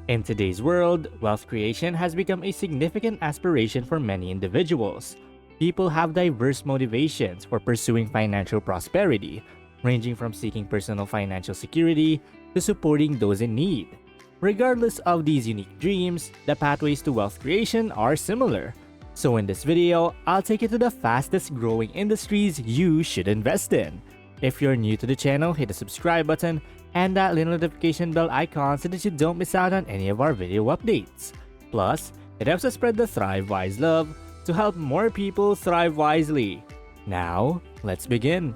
In today's world, wealth creation has become a significant aspiration for many individuals. People have diverse motivations for pursuing financial prosperity, ranging from seeking personal financial security to supporting those in need. Regardless of these unique dreams, the pathways to wealth creation are similar. So in this video, I'll take you to the fastest growing industries you should invest in. If you're new to the channel, hit the subscribe button and that little notification bell icon so that you don't miss out on any of our video updates. Plus, it helps us spread the Thrive Wise love to help more people thrive wisely. Now, let's begin.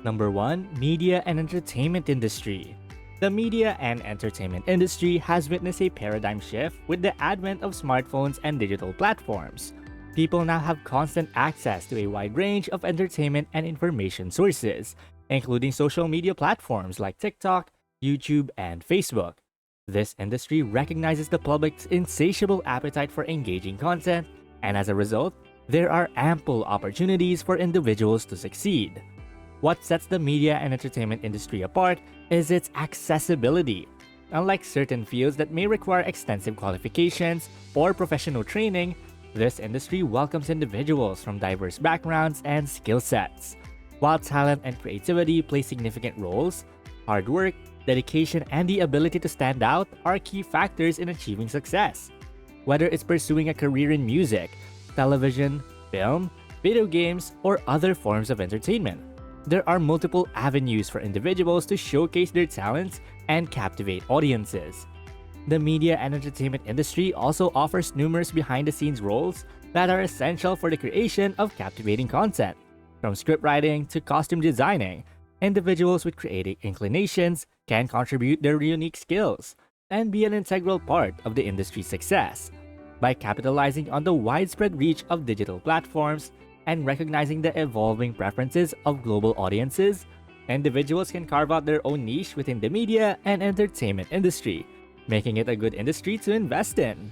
Number 1. Media and Entertainment Industry. The media and entertainment industry has witnessed a paradigm shift with the advent of smartphones and digital platforms. People now have constant access to a wide range of entertainment and information sources, including social media platforms like TikTok, YouTube, and Facebook. This industry recognizes the public's insatiable appetite for engaging content, and as a result, there are ample opportunities for individuals to succeed. What sets the media and entertainment industry apart is its accessibility. Unlike certain fields that may require extensive qualifications or professional training, this industry welcomes individuals from diverse backgrounds and skill sets. While talent and creativity play significant roles, hard work, dedication, and the ability to stand out are key factors in achieving success. Whether it's pursuing a career in music, television, film, video games, or other forms of entertainment, there are multiple avenues for individuals to showcase their talents and captivate audiences. The media and entertainment industry also offers numerous behind-the-scenes roles that are essential for the creation of captivating content. From scriptwriting to costume designing, individuals with creative inclinations can contribute their unique skills and be an integral part of the industry's success. By capitalizing on the widespread reach of digital platforms and recognizing the evolving preferences of global audiences, individuals can carve out their own niche within the media and entertainment industry, making it a good industry to invest in.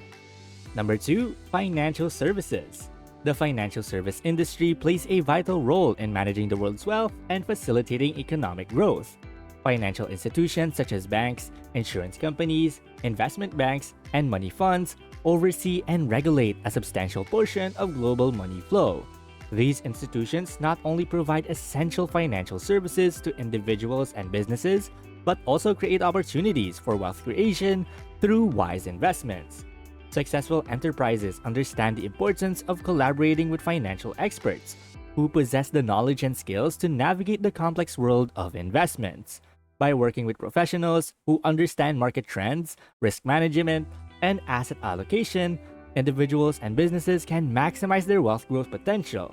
Number 2. Financial Services. The financial service industry plays a vital role in managing the world's wealth and facilitating economic growth. Financial institutions such as banks, insurance companies, investment banks, and money funds oversee and regulate a substantial portion of global money flow. These institutions not only provide essential financial services to individuals and businesses, but also create opportunities for wealth creation through wise investments. Successful enterprises understand the importance of collaborating with financial experts who possess the knowledge and skills to navigate the complex world of investments. By working with professionals who understand market trends, risk management, and asset allocation, individuals and businesses can maximize their wealth growth potential.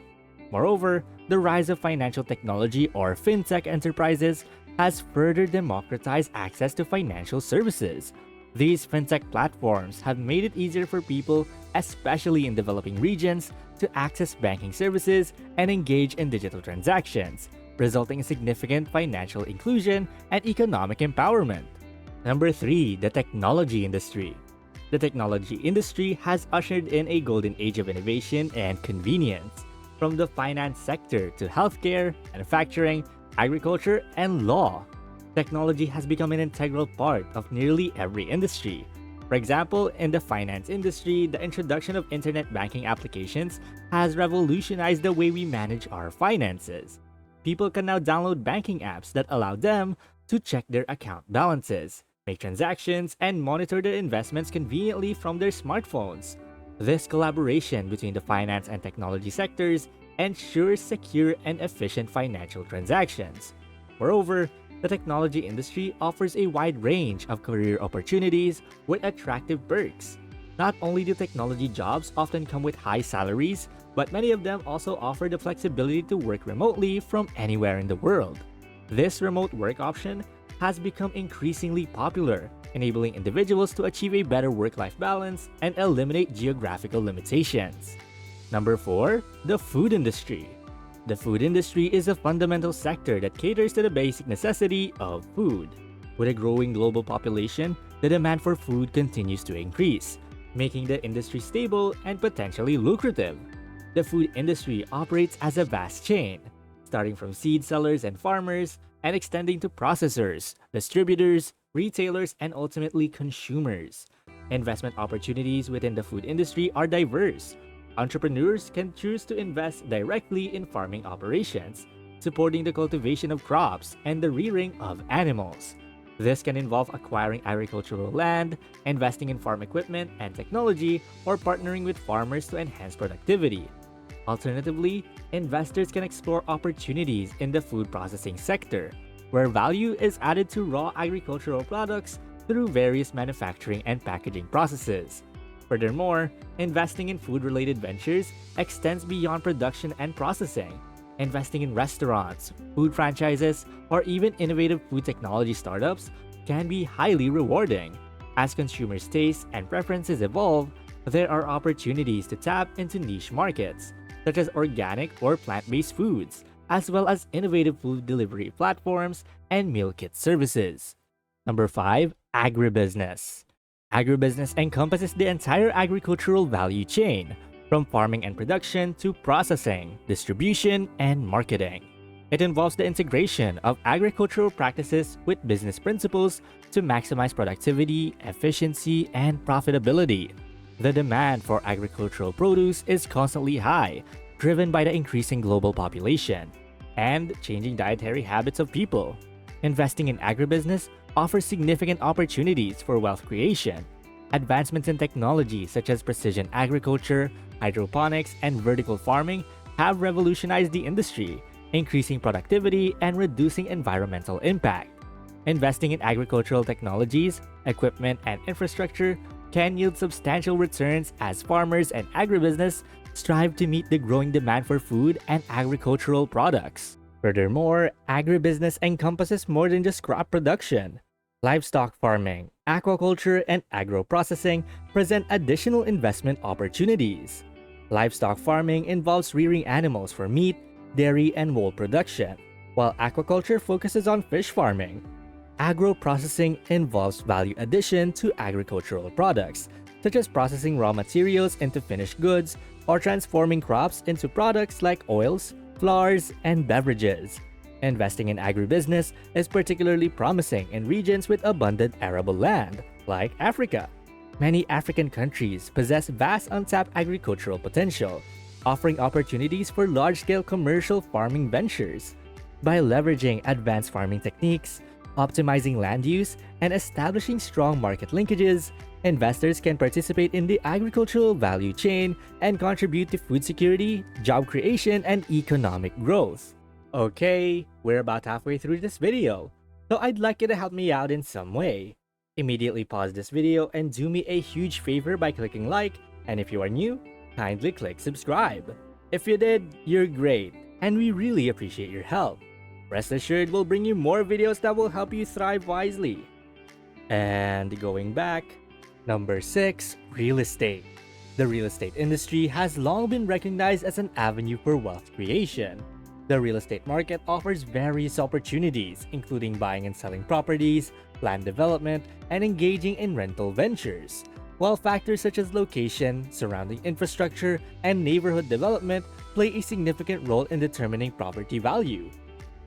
Moreover, the rise of financial technology or fintech enterprises has further democratized access to financial services. These fintech platforms have made it easier for people, especially in developing regions, to access banking services and engage in digital transactions, resulting in significant financial inclusion and economic empowerment. Number 3. The technology industry. The technology industry has ushered in a golden age of innovation and convenience. From the finance sector to healthcare, manufacturing, agriculture, and law, technology has become an integral part of nearly every industry. For example, in the finance industry, the introduction of internet banking applications has revolutionized the way we manage our finances. People can now download banking apps that allow them to check their account balances, make transactions, and monitor their investments conveniently from their smartphones. This collaboration between the finance and technology sectors ensures secure and efficient financial transactions. Moreover, the technology industry offers a wide range of career opportunities with attractive perks. Not only do technology jobs often come with high salaries, but many of them also offer the flexibility to work remotely from anywhere in the world. This remote work option has become increasingly popular, enabling individuals to achieve a better work-life balance and eliminate geographical limitations. Number 4. The food industry. The food industry is a fundamental sector that caters to the basic necessity of food. With a growing global population, the demand for food continues to increase, making the industry stable and potentially lucrative. The food industry operates as a vast chain, starting from seed sellers and farmers and extending to processors, distributors, retailers, and ultimately consumers. Investment opportunities within the food industry are diverse. Entrepreneurs can choose to invest directly in farming operations, supporting the cultivation of crops and the rearing of animals. This can involve acquiring agricultural land, investing in farm equipment and technology, or partnering with farmers to enhance productivity. Alternatively, investors can explore opportunities in the food processing sector, where value is added to raw agricultural products through various manufacturing and packaging processes. Furthermore, investing in food related ventures extends beyond production and processing. Investing in restaurants, food franchises, or even innovative food technology startups can be highly rewarding. As consumers' tastes and preferences evolve, there are opportunities to tap into niche markets, such as organic or plant based foods, as well as innovative food delivery platforms and meal kit services. Number 5, agribusiness. Agribusiness encompasses the entire agricultural value chain, from farming and production to processing, distribution, and marketing. It involves the integration of agricultural practices with business principles to maximize productivity, efficiency, and profitability. The demand for agricultural produce is constantly high, driven by the increasing global population and changing dietary habits of people. Investing in agribusiness offers significant opportunities for wealth creation. Advancements in technology such as precision agriculture, hydroponics, and vertical farming have revolutionized the industry, increasing productivity and reducing environmental impact. Investing in agricultural technologies, equipment, and infrastructure can yield substantial returns as farmers and agribusiness strive to meet the growing demand for food and agricultural products. Furthermore, agribusiness encompasses more than just crop production. Livestock farming, aquaculture, and agro-processing present additional investment opportunities. Livestock farming involves rearing animals for meat, dairy, and wool production, while aquaculture focuses on fish farming. Agro-processing involves value addition to agricultural products, such as processing raw materials into finished goods or transforming crops into products like oils, flours, and beverages. Investing in agribusiness is particularly promising in regions with abundant arable land, like Africa. Many African countries possess vast untapped agricultural potential, offering opportunities for large-scale commercial farming ventures. By leveraging advanced farming techniques, optimizing land use, and establishing strong market linkages, investors can participate in the agricultural value chain and contribute to food security, job creation, and economic growth. Okay, we're about halfway through this video, so I'd like you to help me out in some way. Immediately pause this video and do me a huge favor by clicking like, and if you are new, kindly click subscribe. If you did, you're great, and we really appreciate your help. Rest assured we'll bring you more videos that will help you thrive wisely. And going back, number 6, real estate. The real estate industry has long been recognized as an avenue for wealth creation. The real estate market offers various opportunities, including buying and selling properties, land development, and engaging in rental ventures. While factors such as location, surrounding infrastructure, and neighborhood development play a significant role in determining property value.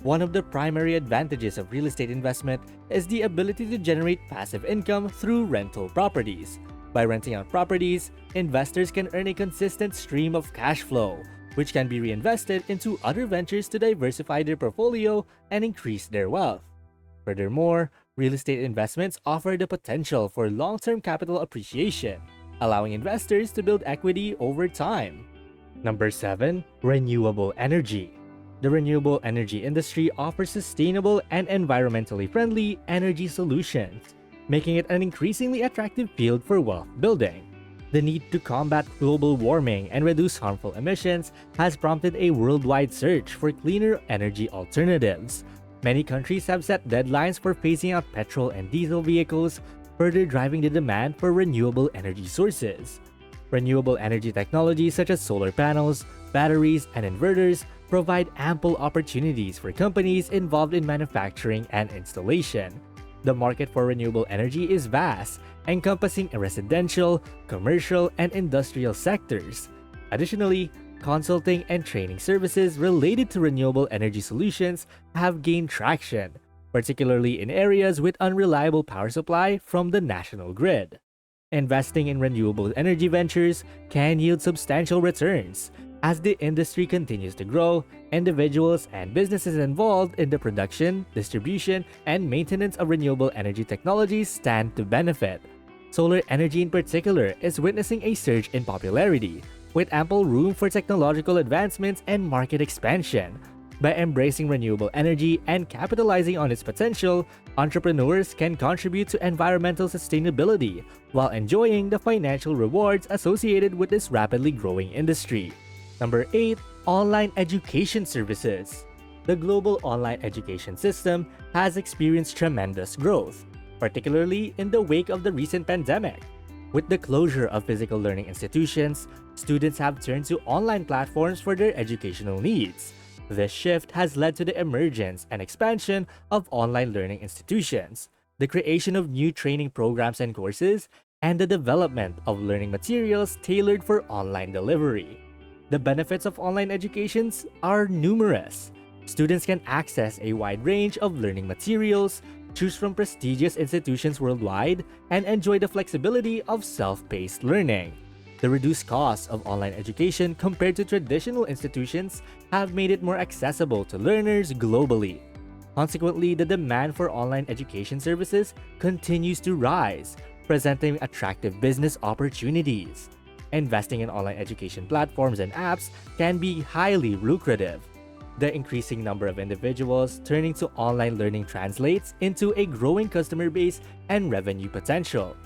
One of the primary advantages of real estate investment is the ability to generate passive income through rental properties. By renting out properties, investors can earn a consistent stream of cash flow, which can be reinvested into other ventures to diversify their portfolio and increase their wealth. Furthermore, real estate investments offer the potential for long-term capital appreciation, allowing investors to build equity over time. Number 7, renewable energy. The renewable energy industry offers sustainable and environmentally friendly energy solutions, making it an increasingly attractive field for wealth building. The need to combat global warming and reduce harmful emissions has prompted a worldwide search for cleaner energy alternatives. Many countries have set deadlines for phasing out petrol and diesel vehicles, further driving the demand for renewable energy sources. Renewable energy technologies such as solar panels, batteries, and inverters provide ample opportunities for companies involved in manufacturing and installation. The market for renewable energy is vast, encompassing residential, commercial, and industrial sectors. Additionally, consulting and training services related to renewable energy solutions have gained traction, particularly in areas with unreliable power supply from the national grid. Investing in renewable energy ventures can yield substantial returns. As the industry continues to grow, individuals and businesses involved in the production, distribution, and maintenance of renewable energy technologies stand to benefit. Solar energy in particular is witnessing a surge in popularity, with ample room for technological advancements and market expansion. By embracing renewable energy and capitalizing on its potential, entrepreneurs can contribute to environmental sustainability while enjoying the financial rewards associated with this rapidly growing industry. Number 8. Online education services. The global online education system has experienced tremendous growth, particularly in the wake of the recent pandemic. With the closure of physical learning institutions, students have turned to online platforms for their educational needs. This shift has led to the emergence and expansion of online learning institutions, the creation of new training programs and courses, and the development of learning materials tailored for online delivery. The benefits of online educations are numerous. Students can access a wide range of learning materials, choose from prestigious institutions worldwide, and enjoy the flexibility of self-paced learning. The reduced costs of online education compared to traditional institutions have made it more accessible to learners globally. Consequently, the demand for online education services continues to rise, presenting attractive business opportunities. Investing in online education platforms and apps can be highly lucrative. The increasing number of individuals turning to online learning translates into a growing customer base and revenue potential.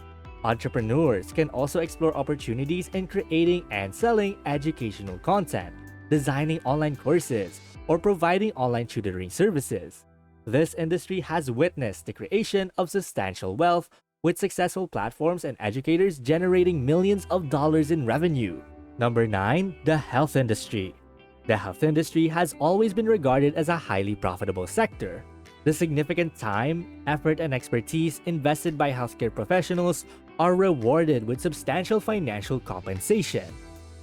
Entrepreneurs can also explore opportunities in creating and selling educational content, designing online courses, or providing online tutoring services. This industry has witnessed the creation of substantial wealth, with successful platforms and educators generating millions of dollars in revenue. Number 9. The health industry. The health industry has always been regarded as a highly profitable sector. The significant time, effort, and expertise invested by healthcare professionals are rewarded with substantial financial compensation.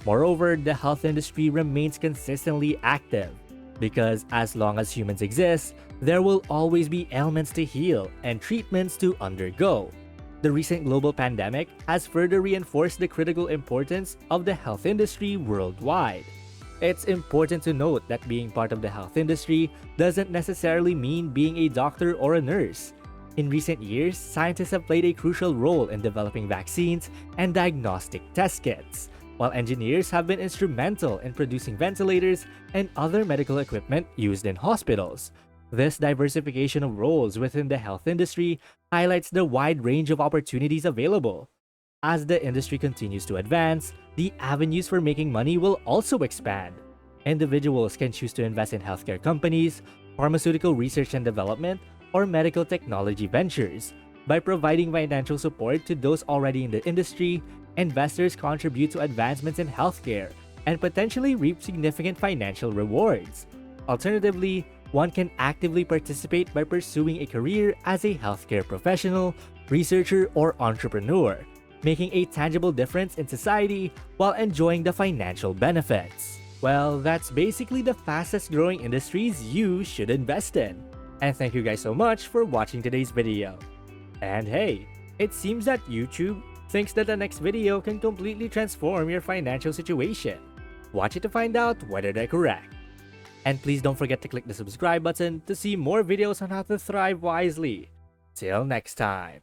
Moreover, the health industry remains consistently active because as long as humans exist, there will always be ailments to heal and treatments to undergo. The recent global pandemic has further reinforced the critical importance of the health industry worldwide. It's important to note that being part of the health industry doesn't necessarily mean being a doctor or a nurse. In recent years, scientists have played a crucial role in developing vaccines and diagnostic test kits, while engineers have been instrumental in producing ventilators and other medical equipment used in hospitals. This diversification of roles within the health industry highlights the wide range of opportunities available. As the industry continues to advance, the avenues for making money will also expand. Individuals can choose to invest in healthcare companies, pharmaceutical research and development, or medical technology ventures. By providing financial support to those already in the industry, investors contribute to advancements in healthcare and potentially reap significant financial rewards. Alternatively, one can actively participate by pursuing a career as a healthcare professional, researcher, or entrepreneur, making a tangible difference in society while enjoying the financial benefits. Well, that's basically the fastest growing industries you should invest in. And thank you guys so much for watching today's video. And hey, it seems that YouTube thinks that the next video can completely transform your financial situation. Watch it to find out whether they're correct. And please don't forget to click the subscribe button to see more videos on how to thrive wisely. Till next time.